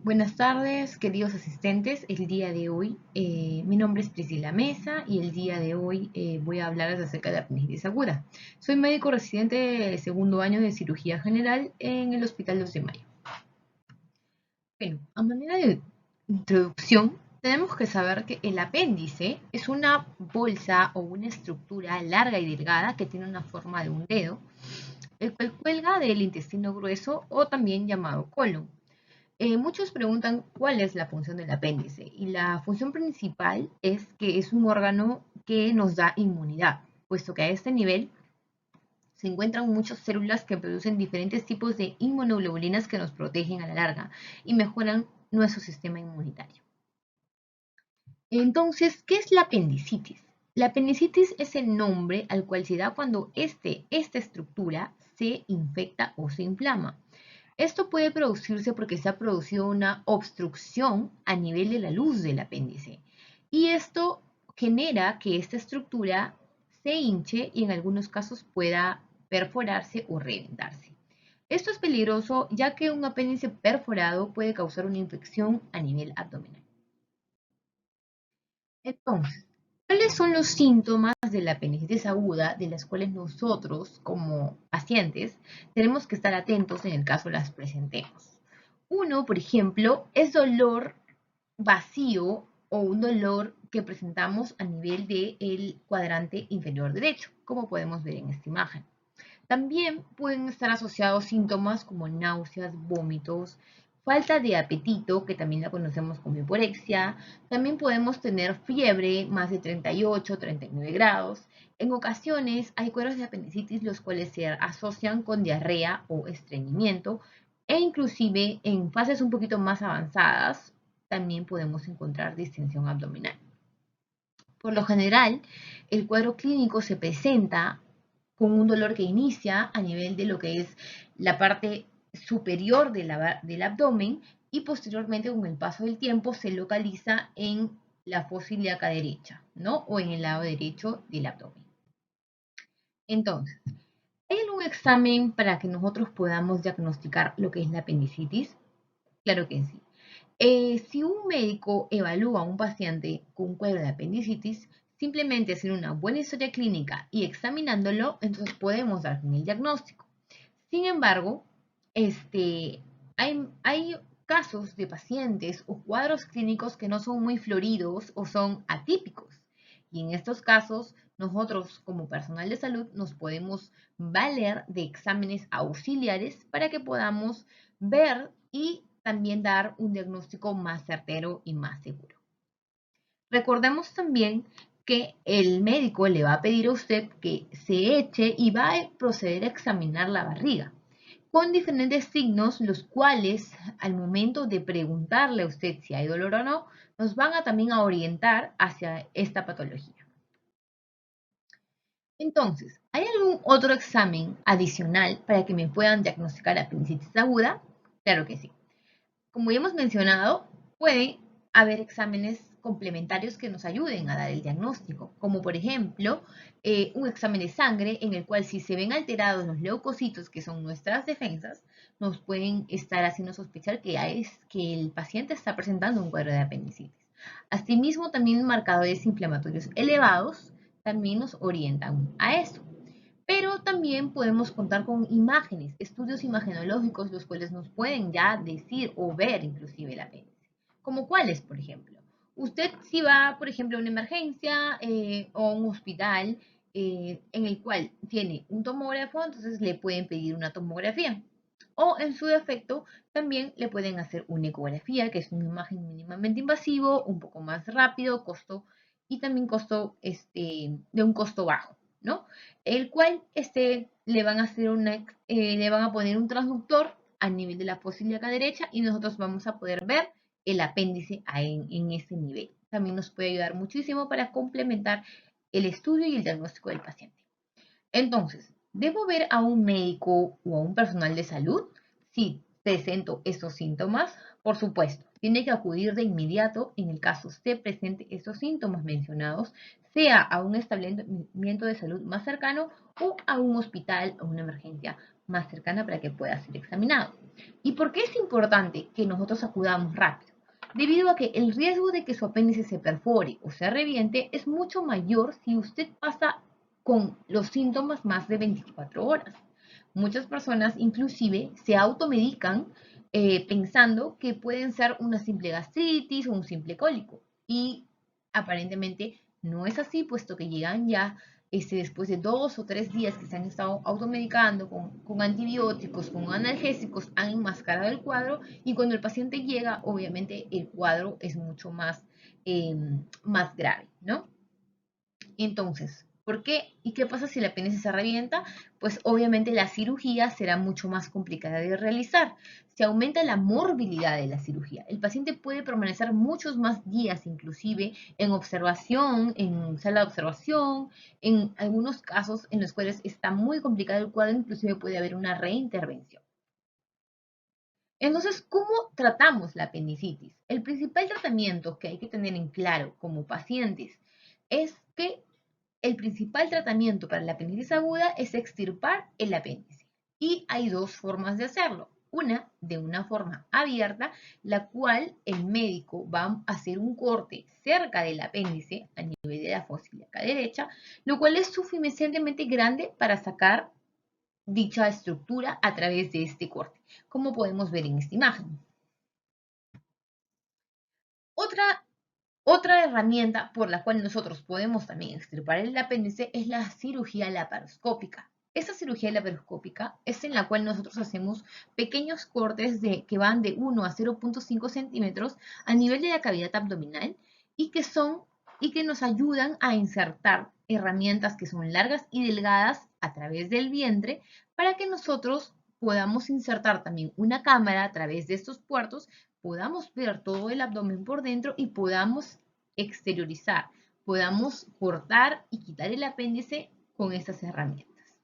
Buenas tardes, queridos asistentes. El día de hoy, mi nombre es Priscila Mesa y el día de hoy voy a hablarles acerca de apendicitis aguda. Soy médico residente de segundo año de cirugía general en el Hospital 2 de Mayo. Bueno, a manera de introducción, tenemos que saber que el apéndice es una bolsa o una estructura larga y delgada que tiene una forma de un dedo, el cual cuelga del intestino grueso o también llamado colon. Muchos preguntan cuál es la función del apéndice y la función principal es que es un órgano que nos da inmunidad, puesto que a este nivel se encuentran muchas células que producen diferentes tipos de inmunoglobulinas que nos protegen a la larga y mejoran nuestro sistema inmunitario. Entonces, ¿qué es la apendicitis? La apendicitis es el nombre al cual se da cuando esta estructura se infecta o se inflama. Esto puede producirse porque se ha producido una obstrucción a nivel de la luz del apéndice y esto genera que esta estructura se hinche y en algunos casos pueda perforarse o reventarse. Esto es peligroso ya que un apéndice perforado puede causar una infección a nivel abdominal. Entonces, ¿cuáles son los síntomas de la apendicitis aguda de las cuales nosotros como pacientes tenemos que estar atentos en el caso las presentemos? Uno, por ejemplo, es dolor vacío o un dolor que presentamos a nivel del cuadrante inferior derecho, como podemos ver en esta imagen. También pueden estar asociados síntomas como náuseas, vómitos, falta de apetito, que también la conocemos como hiporexia. También podemos tener fiebre, más de 38, 39 grados. En ocasiones hay cuadros de apendicitis los cuales se asocian con diarrea o estreñimiento e inclusive en fases un poquito más avanzadas también podemos encontrar distensión abdominal. Por lo general, el cuadro clínico se presenta con un dolor que ilicia a nivel de lo que es la parte superior del abdomen y posteriormente con el paso del tiempo se localiza en la fosa ilíaca derecha, ¿no? O en el lado derecho del abdomen. Entonces, ¿hay algún examen para que nosotros podamos diagnosticar lo que es la apendicitis? Claro que sí. Si un médico evalúa a un paciente con un cuadro de apendicitis, simplemente hacer una buena historia clínica y examinándolo, entonces podemos dar con el diagnóstico. Sin embargo, hay casos de pacientes o cuadros clínicos que no son muy floridos o son atípicos. Y en estos casos, nosotros como personal de salud nos podemos valer de exámenes auxiliares para que podamos ver y también dar un diagnóstico más certero y más seguro. Recordemos también que el médico le va a pedir a usted que se eche y va a proceder a examinar la barriga con diferentes signos, los cuales al momento de preguntarle a usted si hay dolor o no, nos van a también a orientar hacia esta patología. Entonces, ¿hay algún otro examen adicional para que me puedan diagnosticar apendicitis aguda? Claro que sí. Como ya hemos mencionado, puede haber exámenes complementarios que nos ayuden a dar el diagnóstico, como por ejemplo un examen de sangre en el cual si se ven alterados los leucocitos, que son nuestras defensas, nos pueden estar haciendo sospechar que el paciente está presentando un cuadro de apendicitis. Asimismo, también marcadores inflamatorios elevados también nos orientan a eso. Pero también podemos contar con imágenes, estudios imagenológicos, los cuales nos pueden ya decir o ver inclusive el apéndice. ¿Como cuáles, por ejemplo? Usted si va, por ejemplo, a una emergencia o a un hospital en el cual tiene un tomógrafo, entonces le pueden pedir una tomografía. O en su defecto, también le pueden hacer una ecografía, que es una imagen mínimamente invasivo, un poco más rápido, costo y también costo de un costo bajo, ¿no? El cual le van a hacer le van a poner un transductor a nivel de la fosa ilíaca derecha y nosotros vamos a poder ver el apéndice en ese nivel. También nos puede ayudar muchísimo para complementar el estudio y el diagnóstico del paciente. Entonces, ¿debo ver a un médico o a un personal de salud si presento estos síntomas? Por supuesto, tiene que acudir de inmediato en el caso se presente estos síntomas mencionados, sea a un establecimiento de salud más cercano o a un hospital o una emergencia más cercana para que pueda ser examinado. ¿Y por qué es importante que nosotros acudamos rápido? Debido a que el riesgo de que su apéndice se perfore o se reviente es mucho mayor si usted pasa con los síntomas más de 24 horas. Muchas personas inclusive se automedican pensando que pueden ser una simple gastritis o un simple cólico. Y aparentemente no es así, puesto que llegan ya después de 2 o 3 días que se han estado automedicando con antibióticos, con analgésicos, han enmascarado el cuadro y cuando el paciente llega, obviamente el cuadro es mucho más grave, ¿no? Entonces, ¿por qué? ¿Y qué pasa si el apéndice se revienta? Pues obviamente la cirugía será mucho más complicada de realizar. Se aumenta la morbilidad de la cirugía. El paciente puede permanecer muchos más días, inclusive en observación, en sala de observación, en algunos casos en los cuales está muy complicado el cuadro, inclusive puede haber una reintervención. Entonces, ¿cómo tratamos la apendicitis? El principal tratamiento que hay que tener en claro como pacientes es que el principal tratamiento para la apendicitis aguda es extirpar el apéndice. Y hay dos formas de hacerlo. Una, de una forma abierta, la cual el médico va a hacer un corte cerca del apéndice, a nivel de la fosa ilíaca derecha, lo cual es suficientemente grande para sacar dicha estructura a través de este corte, como podemos ver en esta imagen. Otra Otra herramienta por la cual nosotros podemos también extirpar el apéndice es la cirugía laparoscópica. Esta cirugía laparoscópica es en la cual nosotros hacemos pequeños cortes que van de 1 a 0,5 centímetros a nivel de la cavidad abdominal y que nos ayudan a insertar herramientas que son largas y delgadas a través del vientre para que nosotros podamos insertar también una cámara a través de estos puertos, podamos ver todo el abdomen por dentro y podamos exteriorizar, podamos cortar y quitar el apéndice con estas herramientas.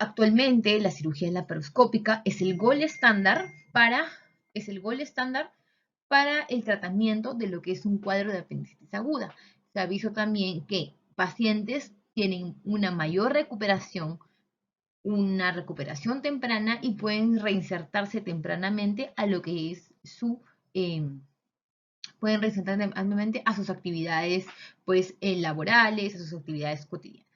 Actualmente la cirugía laparoscópica es el gold estándar para el tratamiento de lo que es un cuadro de apendicitis aguda. Se avisó también que pacientes tienen una recuperación temprana y pueden reinsertarse tempranamente a lo que es pueden reinsertarse tempranamente a sus actividades pues, laborales, a sus actividades cotidianas.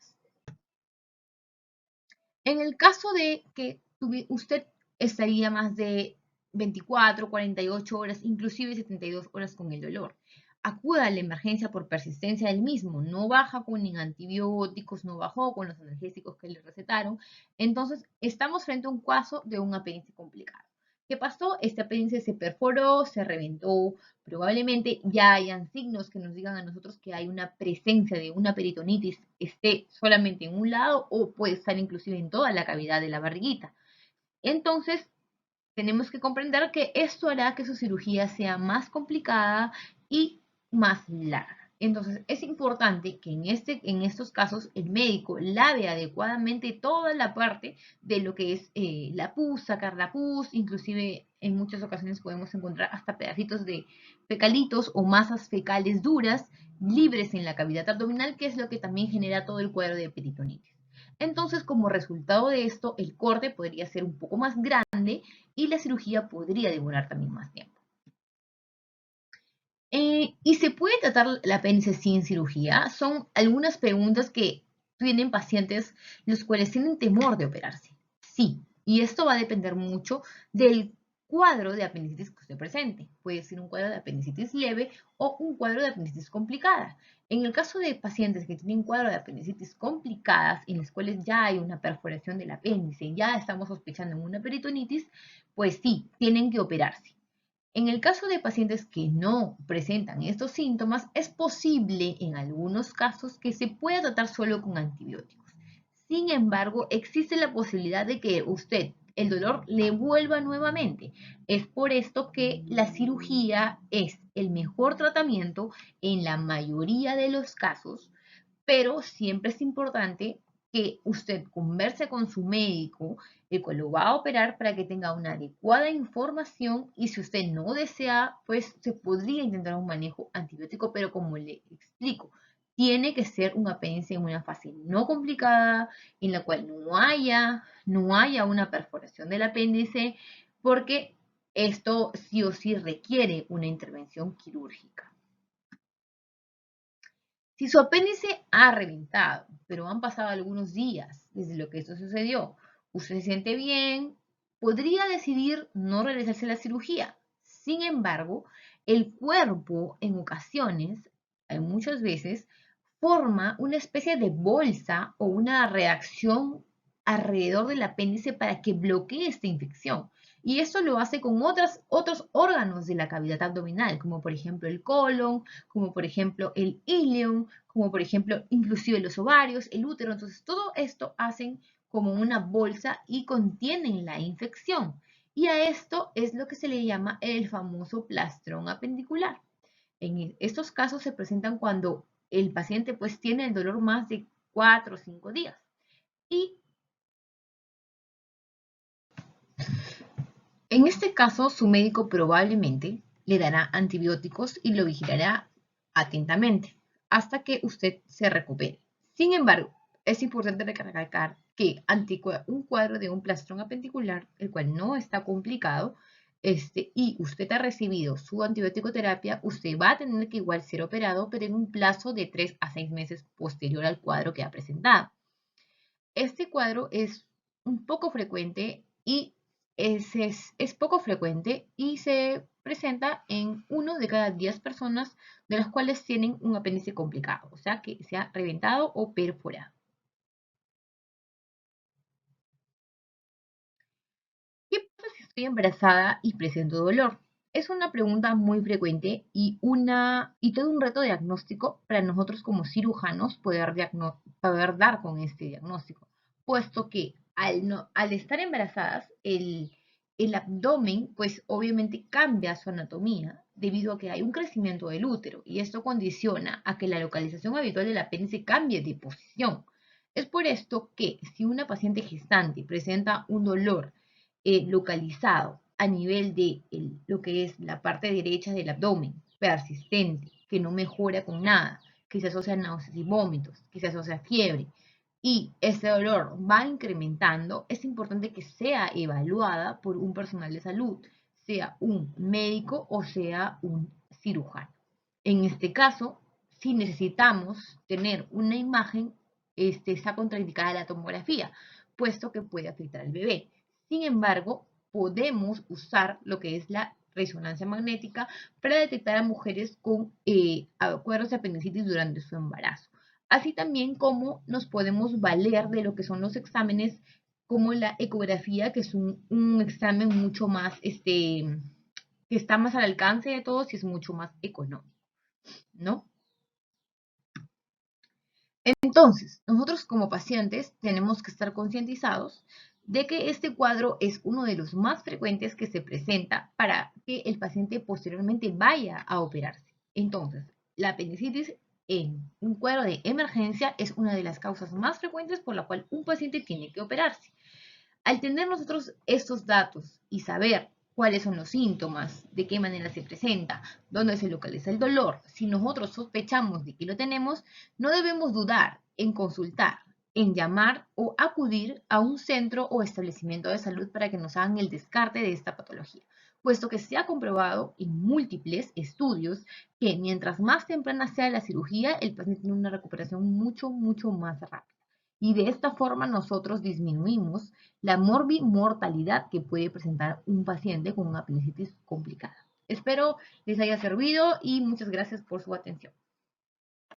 En el caso de que usted estaría más de 24, 48 horas, inclusive 72 horas con el dolor, acuda a la emergencia por persistencia del mismo, no baja con ni antibióticos, no bajó con los analgésicos que le recetaron, entonces estamos frente a un caso de un apéndice complicado. ¿Qué pasó? Este apéndice se perforó, se reventó, probablemente ya hayan signos que nos digan a nosotros que hay una presencia de una peritonitis, esté solamente en un lado o puede estar inclusive en toda la cavidad de la barriguita. Entonces, tenemos que comprender que esto hará que su cirugía sea más complicada y más larga. Entonces, es importante que en estos casos el médico lave adecuadamente toda la parte de lo que es la pus, sacar la pus, inclusive en muchas ocasiones podemos encontrar hasta pedacitos de fecalitos o masas fecales duras libres en la cavidad abdominal, que es lo que también genera todo el cuadro de peritonitis. Entonces, como resultado de esto, el corte podría ser un poco más grande y la cirugía podría demorar también más tiempo. ¿Y se puede tratar el apéndice sin cirugía? Son algunas preguntas que tienen pacientes los cuales tienen temor de operarse. Sí, y esto va a depender mucho del cuadro de apendicitis que usted presente. Puede ser un cuadro de apendicitis leve o un cuadro de apendicitis complicada. En el caso de pacientes que tienen cuadro de apendicitis complicadas, en las cuales ya hay una perforación del apéndice, ya estamos sospechando en una peritonitis, pues sí, tienen que operarse. En el caso de pacientes que no presentan estos síntomas, es posible en algunos casos que se pueda tratar solo con antibióticos. Sin embargo, existe la posibilidad de que el dolor le vuelva nuevamente. Es por esto que la cirugía es el mejor tratamiento en la mayoría de los casos, pero siempre es importante que usted converse con su médico, el cual lo va a operar para que tenga una adecuada información y si usted no desea, pues se podría intentar un manejo antibiótico, pero como le explico, tiene que ser un apéndice en una fase no complicada, en la cual no haya una perforación del apéndice, porque esto sí o sí requiere una intervención quirúrgica. Si su apéndice ha reventado, pero han pasado algunos días desde lo que esto sucedió, usted se siente bien, podría decidir no realizarse la cirugía. Sin embargo, el cuerpo en ocasiones, muchas veces, forma una especie de bolsa o una reacción alrededor del apéndice para que bloquee esta infección. Y esto lo hace con otros órganos de la cavidad abdominal, como por ejemplo el colon, como por ejemplo el ileum, como por ejemplo inclusive los ovarios, el útero. Entonces todo esto hacen como una bolsa y contienen la infección. Y a esto es lo que se le llama el famoso plastrón apendicular. En estos casos se presentan cuando el paciente pues tiene el dolor más de 4 o 5 días. Y en este caso, su médico probablemente le dará antibióticos y lo vigilará atentamente hasta que usted se recupere. Sin embargo, es importante recalcar que ante un cuadro de un plastrón apendicular, el cual no está complicado, y usted ha recibido su antibiótico terapia, usted va a tener que igual ser operado, pero en un plazo de 3 a 6 meses posterior al cuadro que ha presentado. Este cuadro es un poco frecuente y es poco frecuente y se presenta en 1 de cada 10 personas de las cuales tienen un apéndice complicado, o sea que se ha reventado o perforado. ¿Qué pasa si estoy embarazada y presento dolor? Es una pregunta muy frecuente y todo un reto diagnóstico para nosotros como cirujanos poder dar con este diagnóstico, puesto que al estar embarazadas, el abdomen pues obviamente cambia su anatomía debido a que hay un crecimiento del útero y esto condiciona a que la localización habitual del apéndice cambie de posición. Es por esto que si una paciente gestante presenta un dolor localizado a nivel de lo que es la parte derecha del abdomen, persistente, que no mejora con nada, que se asocia a náuseas y vómitos, que se asocia a fiebre, y ese dolor va incrementando, es importante que sea evaluada por un personal de salud, sea un médico o sea un cirujano. En este caso, si necesitamos tener una imagen, está contraindicada la tomografía, puesto que puede afectar al bebé. Sin embargo, podemos usar lo que es la resonancia magnética para detectar a mujeres con cuadros de apendicitis durante su embarazo. Así también como nos podemos valer de lo que son los exámenes como la ecografía, que es un examen mucho más, que está más al alcance de todos y es mucho más económico, ¿no? Entonces, nosotros como pacientes tenemos que estar concientizados de que este cuadro es uno de los más frecuentes que se presenta para que el paciente posteriormente vaya a operarse. Entonces, la apendicitis en un cuadro de emergencia es una de las causas más frecuentes por la cual un paciente tiene que operarse. Al tener nosotros estos datos y saber cuáles son los síntomas, de qué manera se presenta, dónde se localiza el dolor, si nosotros sospechamos de que lo tenemos, no debemos dudar en consultar, en llamar o acudir a un centro o establecimiento de salud para que nos hagan el descarte de esta patología, puesto que se ha comprobado en múltiples estudios que mientras más temprana sea la cirugía, el paciente tiene una recuperación mucho más rápida. Y de esta forma nosotros disminuimos la morbimortalidad que puede presentar un paciente con una apendicitis complicada. Espero les haya servido y muchas gracias por su atención.